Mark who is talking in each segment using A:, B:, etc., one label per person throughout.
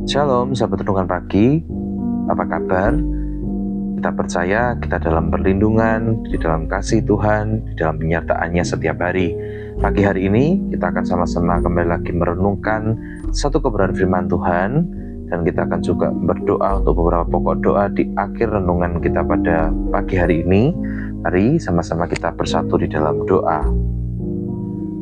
A: Shalom, sahabat renungan pagi. Apa kabar? Kita percaya kita dalam perlindungan, di dalam kasih Tuhan, di dalam penyertaannya setiap hari. Pagi hari ini kita akan sama-sama kembali lagi merenungkan satu kebenaran firman Tuhan, dan kita akan juga berdoa untuk beberapa pokok doa di akhir renungan kita pada pagi hari ini. Mari sama-sama kita bersatu di dalam doa.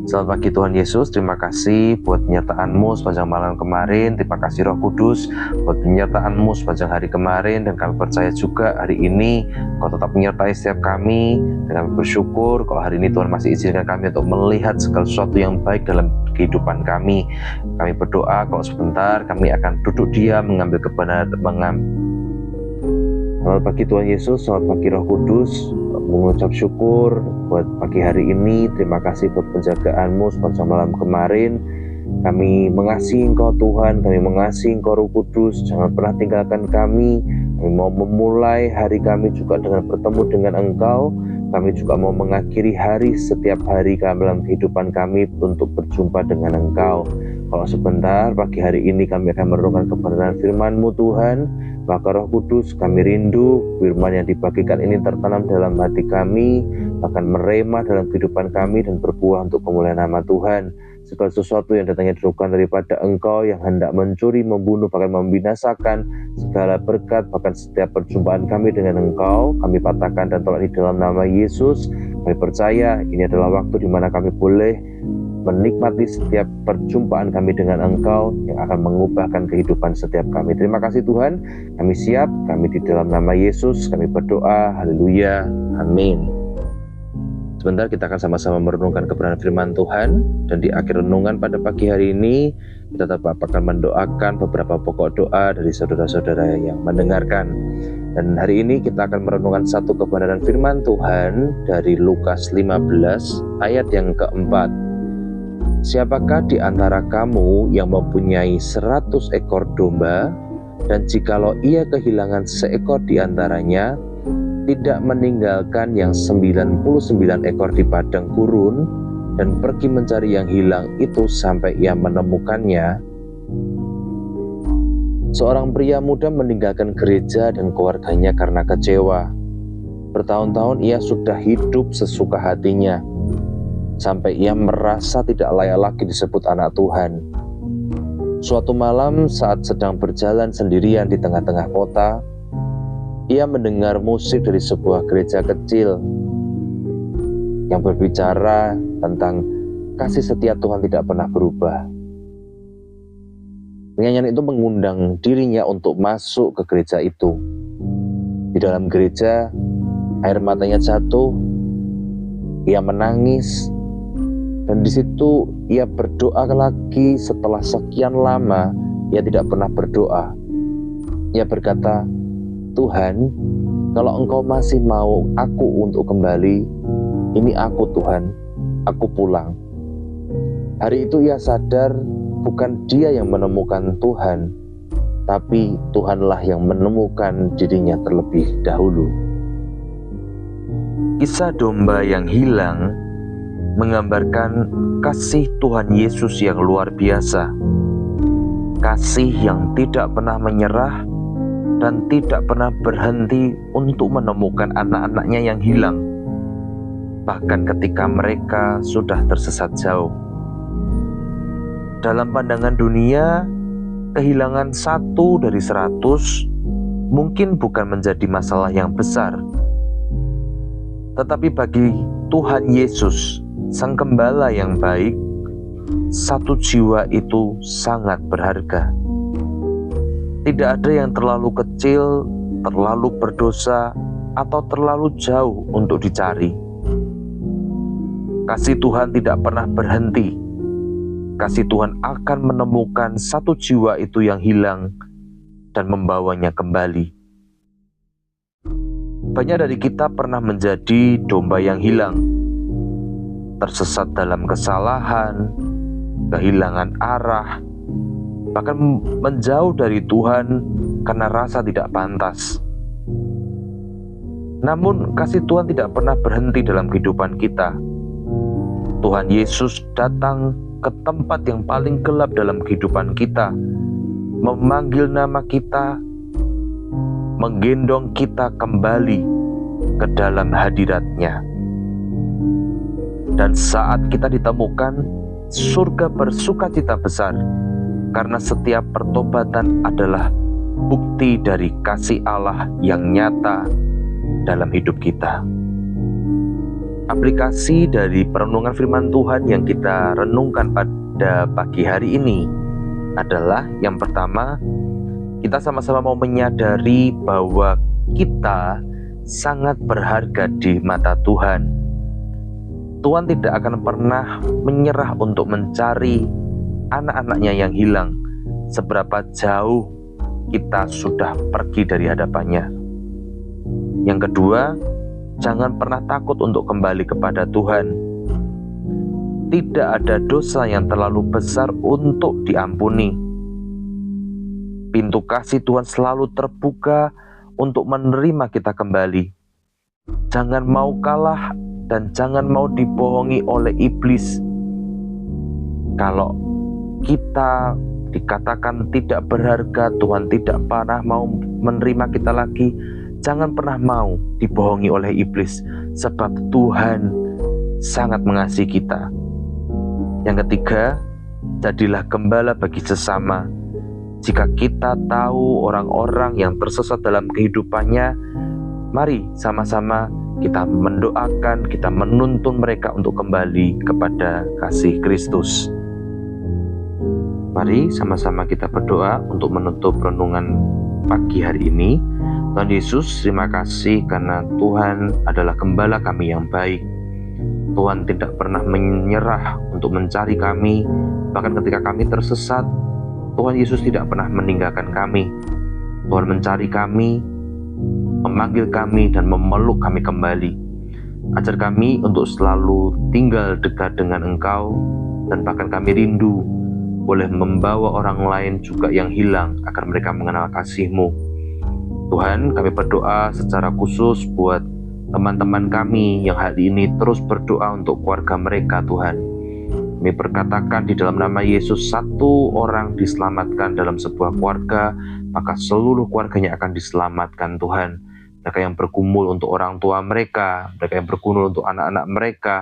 A: Selamat pagi Tuhan Yesus, terima kasih buat penyertaan-Mu sepanjang malam kemarin. Terima kasih Roh Kudus buat penyertaan-Mu sepanjang hari kemarin. Dan kami percaya juga hari ini Kau tetap menyertai setiap kami. Dan kami bersyukur kalau hari ini Tuhan masih izinkan kami untuk melihat segala sesuatu yang baik dalam kehidupan kami. Kami berdoa kalau sebentar kami akan duduk diam mengambil kebenaran. Selamat pagi Tuhan Yesus, selamat pagi Roh Kudus. Mengucap syukur buat pagi hari ini. Terima kasih buat penjagaan-Mu sepanjang malam kemarin. Kami mengasihi Engkau Tuhan, kami mengasihi Engkau Roh Kudus. Jangan pernah tinggalkan kami. Kami mau memulai hari kami juga dengan bertemu dengan Engkau. Kami juga mau mengakhiri hari setiap hari kami dalam kehidupan kami untuk berjumpa dengan Engkau. Kalau sebentar pagi hari ini kami akan merenungkan kebenaran firman-Mu Tuhan. Maka Roh Kudus, kami rindu firman yang dibagikan ini tertanam dalam hati kami, bahkan meremah dalam kehidupan kami dan berbuah untuk kemuliaan nama Tuhan. Segala sesuatu yang datangnya daripada Engkau yang hendak mencuri, membunuh, bahkan membinasakan segala berkat, bahkan setiap perjumpaan kami dengan Engkau, kami patahkan dan tolak di dalam nama Yesus. Kami percaya ini adalah waktu di mana kami boleh menikmati setiap perjumpaan kami dengan Engkau yang akan mengubahkan kehidupan setiap kami. Terima kasih Tuhan, kami siap, kami di dalam nama Yesus, kami berdoa, haleluya, amin. Sebentar kita akan sama-sama merenungkan kebenaran firman Tuhan, dan di akhir renungan pada pagi hari ini, kita tetap akan mendoakan beberapa pokok doa dari saudara-saudara yang mendengarkan. Dan hari ini kita akan merenungkan satu kebenaran firman Tuhan dari Lukas 15 ayat yang keempat. Siapakah di antara kamu yang mempunyai 100 ekor domba, dan jikalau ia kehilangan seekor di antaranya, tidak meninggalkan yang 99 ekor di padang gurun, dan pergi mencari yang hilang itu sampai ia menemukannya? Seorang pria muda meninggalkan gereja dan keluarganya karena kecewa. Bertahun-tahun ia sudah hidup sesuka hatinya, sampai ia merasa tidak layak lagi disebut anak Tuhan. Suatu malam saat sedang berjalan sendirian di tengah-tengah kota, ia mendengar musik dari sebuah gereja kecil yang berbicara tentang kasih setia Tuhan tidak pernah berubah. Nyanyian itu mengundang dirinya untuk masuk ke gereja itu. Di dalam gereja, air matanya jatuh, ia menangis. Dan di situ ia berdoa lagi setelah sekian lama ia tidak pernah berdoa. Ia berkata, Tuhan, kalau Engkau masih mau aku untuk kembali, ini aku Tuhan, aku pulang. Hari itu ia sadar bukan dia yang menemukan Tuhan, tapi Tuhanlah yang menemukan dirinya terlebih dahulu. Kisah domba yang hilang menggambarkan kasih Tuhan Yesus yang luar biasa. Kasih yang tidak pernah menyerah dan tidak pernah berhenti untuk menemukan anak-anaknya yang hilang, bahkan ketika mereka sudah tersesat jauh. Dalam pandangan dunia, kehilangan 1 dari 100 mungkin bukan menjadi masalah yang besar. Tetapi bagi Tuhan Yesus, Sang Gembala yang baik, 1 jiwa itu sangat berharga. Tidak ada yang terlalu kecil, terlalu berdosa, atau terlalu jauh untuk dicari. Kasih Tuhan tidak pernah berhenti. Kasih Tuhan akan menemukan 1 jiwa itu yang hilang dan membawanya kembali. Banyak dari kita pernah menjadi domba yang hilang, tersesat dalam kesalahan, kehilangan arah, bahkan menjauh dari Tuhan karena rasa tidak pantas. Namun kasih Tuhan tidak pernah berhenti dalam kehidupan kita. Tuhan Yesus datang ke tempat yang paling gelap dalam kehidupan kita memanggil nama kita, menggendong kita kembali ke dalam hadirat-Nya. Dan saat kita ditemukan, surga bersukacita besar, karena setiap pertobatan adalah bukti dari kasih Allah yang nyata dalam hidup kita. Aplikasi dari perenungan firman Tuhan yang kita renungkan pada pagi hari ini adalah yang pertama, kita sama-sama mau menyadari bahwa kita sangat berharga di mata Tuhan. Tuhan tidak akan pernah menyerah untuk mencari anak-anaknya yang hilang, seberapa jauh kita sudah pergi dari hadapannya. Yang kedua, jangan pernah takut untuk kembali kepada Tuhan. Tidak ada dosa yang terlalu besar untuk diampuni. Pintu kasih Tuhan selalu terbuka untuk menerima kita kembali. Jangan mau kalah dan jangan mau dibohongi oleh iblis. Kalau kita dikatakan tidak berharga, Tuhan tidak pernah mau menerima kita lagi, jangan pernah mau dibohongi oleh iblis, sebab Tuhan sangat mengasihi kita. Yang ketiga, jadilah gembala bagi sesama. Jika kita tahu orang-orang yang tersesat dalam kehidupannya, mari sama-sama kita mendoakan, kita menuntun mereka untuk kembali kepada kasih Kristus. Mari sama-sama kita berdoa untuk menutup renungan pagi hari ini. Tuhan Yesus, terima kasih karena Tuhan adalah gembala kami yang baik. Tuhan tidak pernah menyerah untuk mencari kami, bahkan ketika kami tersesat, Tuhan Yesus tidak pernah meninggalkan kami. Tuhan mencari kami, memanggil kami, dan memeluk kami kembali. Ajar kami untuk selalu tinggal dekat dengan Engkau, dan bahkan kami rindu boleh membawa orang lain juga yang hilang agar mereka mengenal kasih-Mu. Tuhan, kami berdoa secara khusus buat teman-teman kami yang hari ini terus berdoa untuk keluarga mereka, Tuhan. Kami berkatakan di dalam nama Yesus, satu orang diselamatkan dalam sebuah keluarga, maka seluruh keluarganya akan diselamatkan, Tuhan. Mereka yang bergumul untuk orang tua mereka, mereka yang bergumul untuk anak-anak mereka,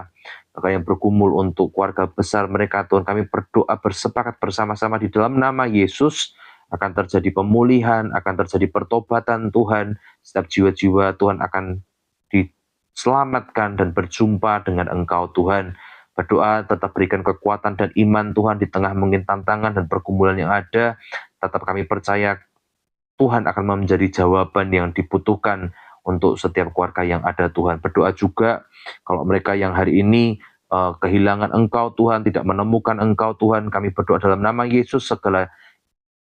A: mereka yang bergumul untuk keluarga besar mereka, Tuhan, kami berdoa bersepakat bersama-sama di dalam nama Yesus, akan terjadi pemulihan, akan terjadi pertobatan, Tuhan. Setiap jiwa-jiwa, Tuhan, akan diselamatkan dan berjumpa dengan Engkau, Tuhan. Berdoa tetap berikan kekuatan dan iman, Tuhan, di tengah mungkin tantangan dan pergumulan yang ada. Tetap kami percaya Tuhan akan menjadi jawaban yang dibutuhkan untuk setiap keluarga yang ada, Tuhan. Berdoa juga kalau mereka yang hari ini kehilangan Engkau, Tuhan, tidak menemukan Engkau, Tuhan, kami berdoa dalam nama Yesus, segala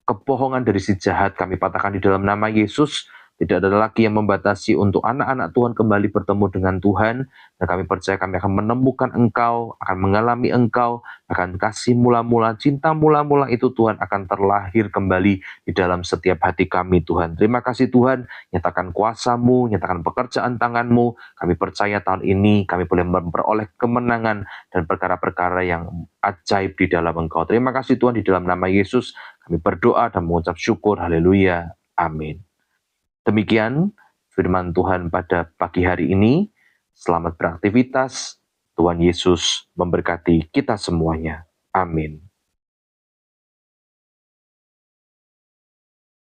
A: kebohongan dari si jahat kami patahkan di dalam nama Yesus. Tidak ada lagi yang membatasi untuk anak-anak Tuhan kembali bertemu dengan Tuhan. Dan kami percaya kami akan menemukan Engkau, akan mengalami Engkau, akan kasih mula-mula, cinta mula-mula itu, Tuhan, akan terlahir kembali di dalam setiap hati kami, Tuhan. Terima kasih, Tuhan. Nyatakan kuasa-Mu, nyatakan pekerjaan tangan-Mu. Kami percaya tahun ini kami boleh memperoleh kemenangan dan perkara-perkara yang ajaib di dalam Engkau. Terima kasih, Tuhan, di dalam nama Yesus. Kami berdoa dan mengucap syukur. Haleluya. Amin. Demikian firman Tuhan pada pagi hari ini. Selamat beraktivitas. Tuhan Yesus memberkati kita semuanya. Amin.